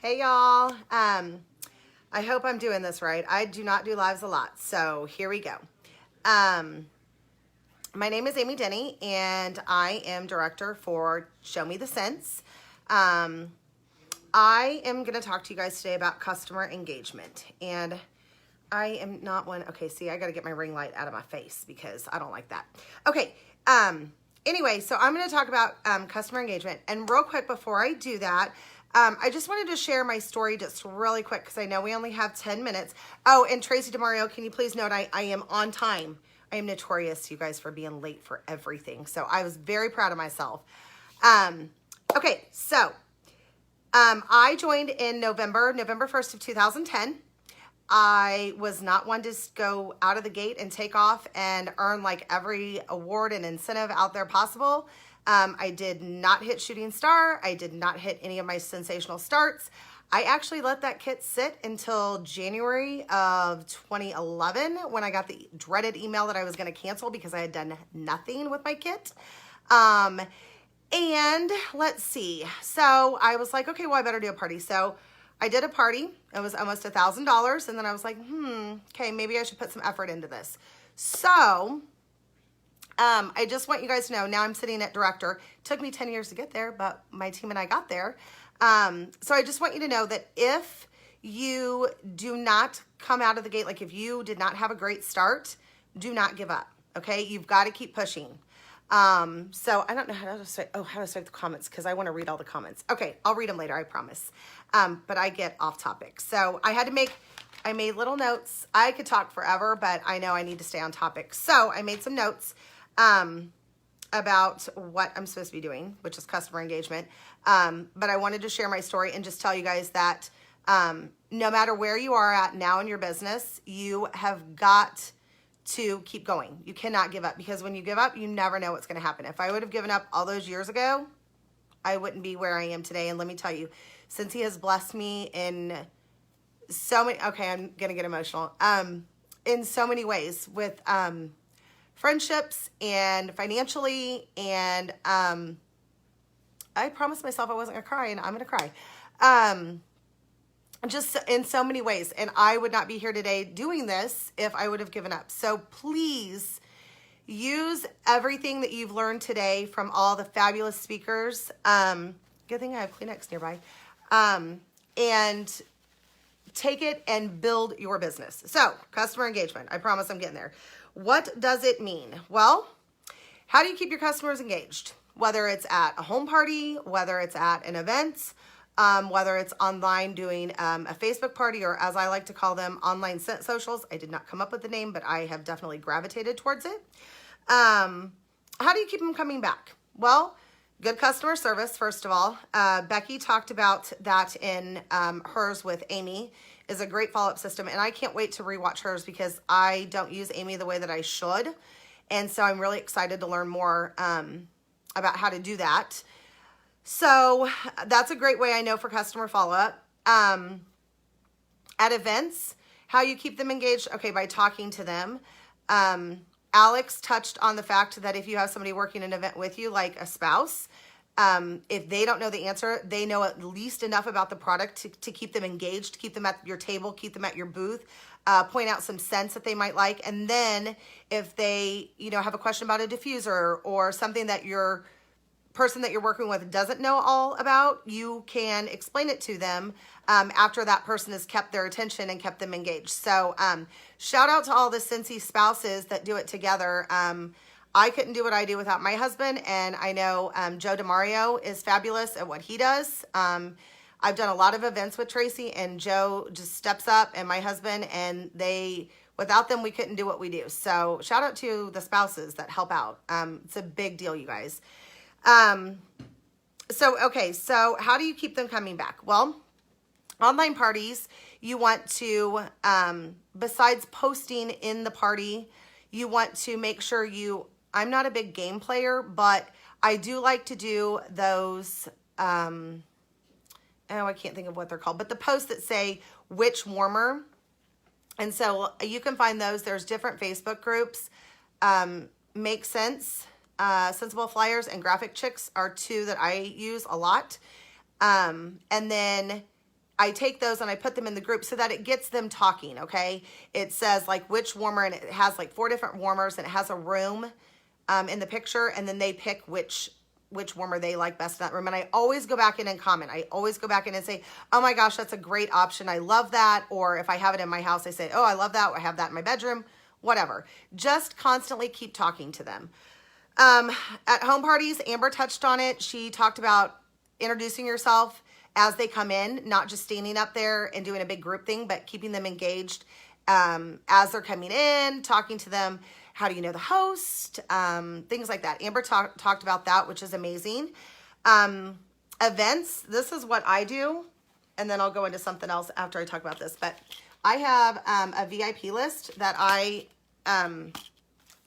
Hey y'all. I hope I'm doing this right. I do not do lives a lot, so here we go. My name is Amy Denny, and I am director for Show Me the Sense. I am going to talk to you guys today about customer engagement, and I am not one. Okay, see, I got to get my ring light out of my face because I don't like that. Okay. Anyway, so I'm going to talk about customer engagement, and real quick before I do that, I just wanted to share my story just really quick because I know we only have 10 minutes. Oh, and Tracy DeMario, can you please note I am on time. I am notorious, you guys, for being late for everything. So I was very proud of myself. Okay, so I joined in November 1st of 2010. I was not one to go out of the gate and take off and earn like every award and incentive out there possible. I did not hit shooting star. I did not hit any of my sensational starts. I actually let that kit sit until January of 2011 when I got the dreaded email that I was going to cancel because I had done nothing with my kit. And let's see. So I was like, okay, well, I better do a party. So I did a party. It was almost $1,000. And then I was like, okay, maybe I should put some effort into this. So I just want you guys to know, now I'm sitting at director. It took me 10 years to get there, but my team and I got there. So I just want you to know that if you do not come out of the gate, like if you did not have a great start, do not give up. Okay. You've got to keep pushing. So I don't know how to start the comments because I want to read all the comments. Okay. I'll read them later. I promise. But I get off topic. So I made little notes. I could talk forever, but I know I need to stay on topic. So I made some notes, about what I'm supposed to be doing, which is customer engagement. But I wanted to share my story and just tell you guys that, no matter where you are at now in your business, you have got to keep going. You cannot give up because when you give up, you never know what's going to happen. If I would have given up all those years ago, I wouldn't be where I am today. And let me tell you, since he has blessed me in so many, okay, I'm going to get emotional, in so many ways with, friendships and financially. And, I promised myself I wasn't gonna cry and I'm gonna cry. Just in so many ways. And I would not be here today doing this if I would have given up. So please use everything that you've learned today from all the fabulous speakers. Good thing I have Kleenex nearby. And take it and build your business. So customer engagement, I promise I'm getting there. What does it mean? Well, how do you keep your customers engaged? Whether it's at a home party, whether it's at an event, whether it's online doing a Facebook party, or as I like to call them, online scent socials. I did not come up with the name, but I have definitely gravitated towards it. How do you keep them coming back? Well, good customer service, first of all. Becky talked about that in hers with Amy, is a great follow-up system. And I can't wait to rewatch hers because I don't use Amy the way that I should. And so I'm really excited to learn more about how to do that. So that's a great way I know for customer follow-up. At events, how you keep them engaged? Okay, by talking to them. Alex touched on the fact that if you have somebody working an event with you, like a spouse, if they don't know the answer, they know at least enough about the product to keep them engaged, keep them at your table, keep them at your booth, point out some scents that they might like. And then if they, have a question about a diffuser or something that your person that you're working with doesn't know all about, you can explain it to them after that person has kept their attention and kept them engaged. So shout out to all the Scentsy spouses that do it together. I couldn't do what I do without my husband, and I know Joe DeMario is fabulous at what he does. I've done a lot of events with Tracy, and Joe just steps up, and my husband, and without them, we couldn't do what we do. So shout out to the spouses that help out. It's a big deal, you guys. So how do you keep them coming back? Well, online parties, you want to, besides posting in the party, you want to make sure I'm not a big game player, but I do like to do those, I can't think of what they're called, but the posts that say which warmer. And so you can find those. There's different Facebook groups. Make Sense, Sensible Flyers, and Graphic Chicks are two that I use a lot. And then I take those and I put them in the group so that it gets them talking, okay? It says like which warmer, and it has like 4 different warmers, and it has a room in the picture, and then they pick which warmer they like best in that room. And I always go back in and comment. I always go back in and say, oh my gosh, that's a great option. I love that. Or if I have it in my house, I say, oh, I love that. I have that in my bedroom, whatever. Just constantly keep talking to them. At home parties, Amber touched on it. She talked about introducing yourself as they come in, not just standing up there and doing a big group thing, but keeping them engaged as they're coming in, talking to them. How do you know the host? Things like that. Amber talked about that, which is amazing. Events, this is what I do, and then I'll go into something else after I talk about this. But I have a VIP list that I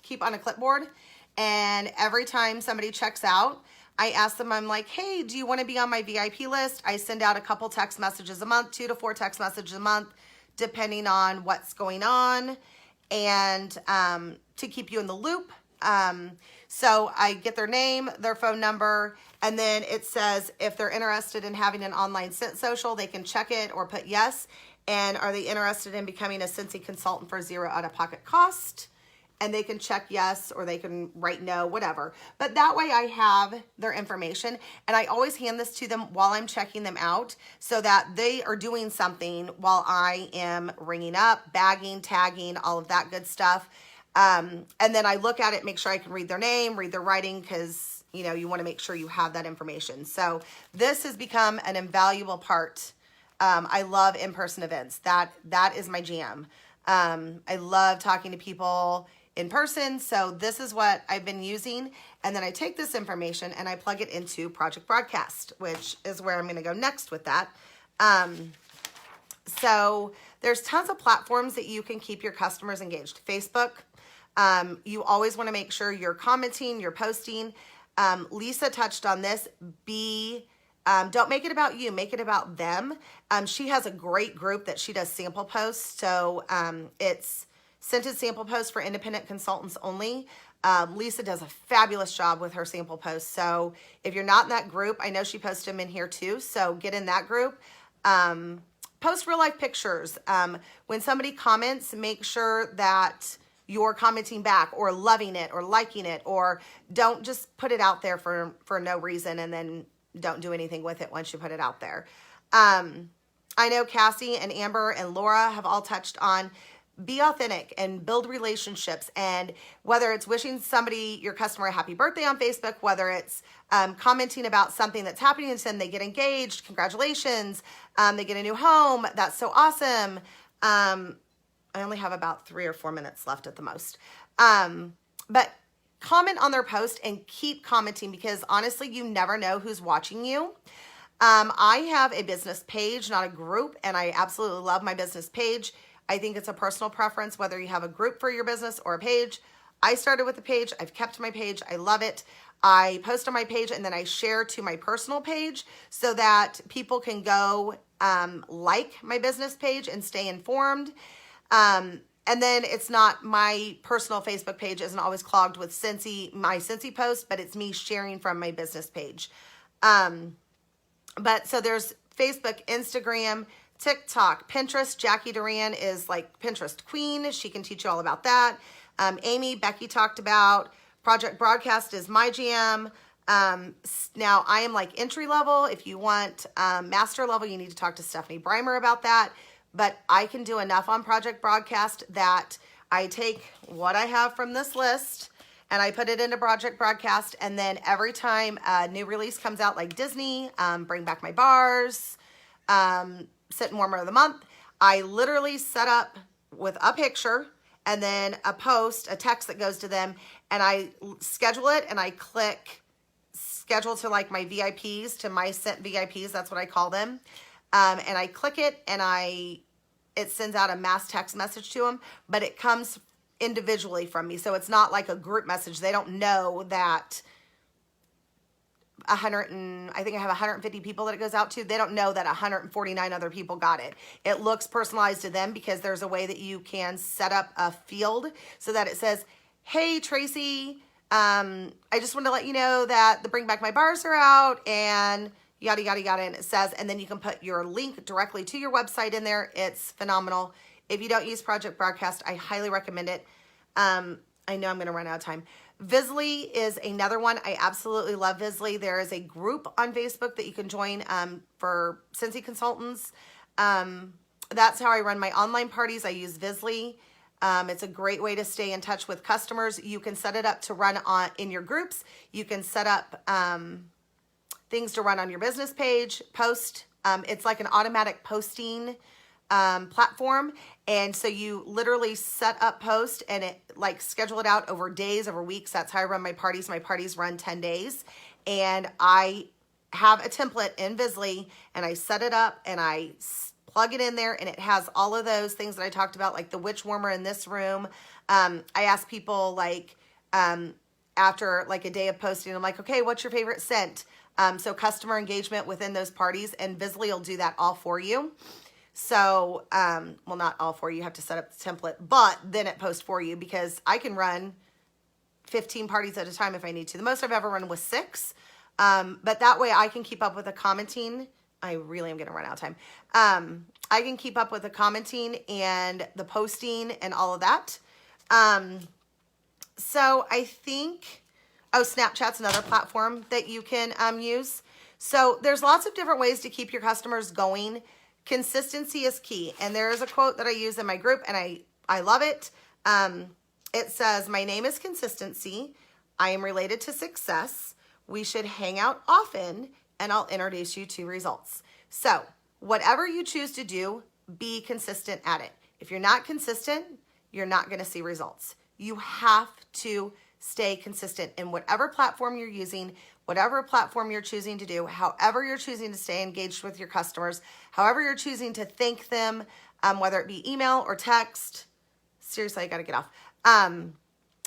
keep on a clipboard, and every time somebody checks out, I ask them, I'm like, hey, do you want to be on my VIP list? I send out a couple text messages a month, 2 to 4 text messages a month, depending on what's going on, and to keep you in the loop. So I get their name, their phone number, and then it says if they're interested in having an online Scent Social, they can check it or put yes. And are they interested in becoming a Scentsy consultant for 0 out-of-pocket cost? And they can check yes, or they can write no, whatever. But that way I have their information, and I always hand this to them while I'm checking them out so that they are doing something while I am ringing up, bagging, tagging, all of that good stuff. And then I look at it, make sure I can read their name, read their writing, because, you know, you want to make sure you have that information. So this has become an invaluable part. I love in-person events. That is my jam. I love talking to people in person. So this is what I've been using. And then I take this information and I plug it into Project Broadcast, which is where I'm going to go next with that. So there's tons of platforms that you can keep your customers engaged. Facebook, you always want to make sure you're commenting, you're posting. Lisa touched on this. Don't make it about you, make it about them. She has a great group that she does sample posts. So it's Scented Sample Posts for independent consultants only. Lisa does a fabulous job with her sample posts. So if you're not in that group, I know she posts them in here too. So get in that group. Post real life pictures. When somebody comments, make sure that you're commenting back or loving it or liking it, or don't just put it out there for no reason and then don't do anything with it once you put it out there. I know Cassie and Amber and Laura have all touched on be authentic and build relationships. And whether it's wishing somebody, your customer, a happy birthday on Facebook, whether it's commenting about something that's happening to them, they get engaged, congratulations, they get a new home, that's so awesome. I only have about 3 or 4 minutes left at the most. But comment on their post and keep commenting, because honestly, you never know who's watching you. I have a business page, not a group, and I absolutely love my business page. I think it's a personal preference, whether you have a group for your business or a page. I started with a page. I've kept my page. I love it. I post on my page and then I share to my personal page so that people can go like my business page and stay informed. And then it's not, my personal Facebook page isn't always clogged with my Scentsy post, but it's me sharing from my business page. But so there's Facebook, Instagram, TikTok, Pinterest. Jackie Duran is like Pinterest queen. She can teach you all about that. Becky talked about. Project Broadcast is my jam. Now I am like entry level. If you want master level, you need to talk to Stephanie Breimer about that. But I can do enough on Project Broadcast that I take what I have from this list and I put it into Project Broadcast. And then every time a new release comes out, like Disney, Bring Back My Bars, Scent Warmer of the Month, I literally set up with a picture and then a post, a text that goes to them, and I schedule it and I click schedule to like my VIPs, to my Scent VIPs, that's what I call them. And I click it and it sends out a mass text message to them, but it comes individually from me. So it's not like a group message. They don't know that I think I have 150 people that it goes out to. They don't know that 149 other people got it. It looks personalized to them because there's a way that you can set up a field so that it says, hey, Tracy, I just want to let you know that the Bring Back My Bars are out, and yada, yada, yada, and it says, and then you can put your link directly to your website in there. It's phenomenal. If you don't use Project Broadcast, I highly recommend it. I know I'm going to run out of time. Vizly is another one. I absolutely love Vizly. There is a group on Facebook that you can join for Scentsy consultants. That's how I run my online parties. I use Vizly. It's a great way to stay in touch with customers. You can set it up to run in your groups. You can set up things to run on your business page, post. It's like an automatic posting platform. And so you literally set up post and it like schedule it out over days, over weeks. That's how I run my parties. My parties run 10 days. And I have a template in Vizly and I set it up and I plug it in there, and it has all of those things that I talked about, like the witch warmer in this room. I ask people like after like a day of posting, I'm like, okay, what's your favorite scent? So customer engagement within those parties, and Vizly will do that all for you. So, well, not all for you. You have to set up the template, but then it posts for you, because I can run 15 parties at a time if I need to. The most I've ever run was 6. But that way I can keep up with the commenting. I really am going to run out of time. I can keep up with the commenting and the posting and all of that. So I think, Snapchat's another platform that you can use. So there's lots of different ways to keep your customers going. Consistency is key. And there is a quote that I use in my group, and I love it. It says, "My name is consistency. I am related to success. We should hang out often, and I'll introduce you to results." So whatever you choose to do, be consistent at it. If you're not consistent, you're not going to see results. You have to stay consistent in whatever platform you're using, whatever platform you're choosing to do, however you're choosing to stay engaged with your customers, however you're choosing to thank them, whether it be email or text. Seriously, I got to get off.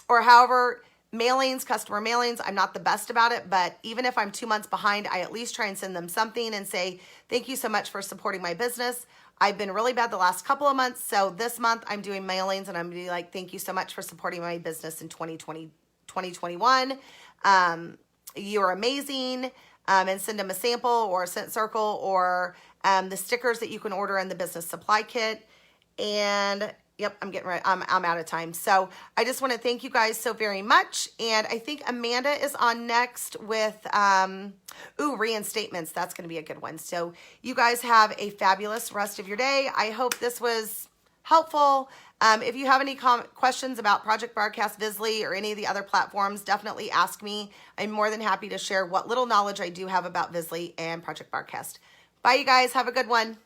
Or however, mailings, customer mailings, I'm not the best about it, but even if I'm 2 months behind, I at least try and send them something and say, thank you so much for supporting my business. I've been really bad the last couple of months, so this month I'm doing mailings, and I'm going to be like, thank you so much for supporting my business in 2021. You're amazing, and send them a sample or a scent circle or the stickers that you can order in the business supply kit. And yep, I'm getting ready. I'm out of time. So I just want to thank you guys so very much. And I think Amanda is on next with, reinstatements. That's going to be a good one. So you guys have a fabulous rest of your day. I hope this was helpful. If you have any questions about Project Broadcast, Vizly, or any of the other platforms, definitely ask me. I'm more than happy to share what little knowledge I do have about Vizly and Project Broadcast. Bye, you guys. Have a good one.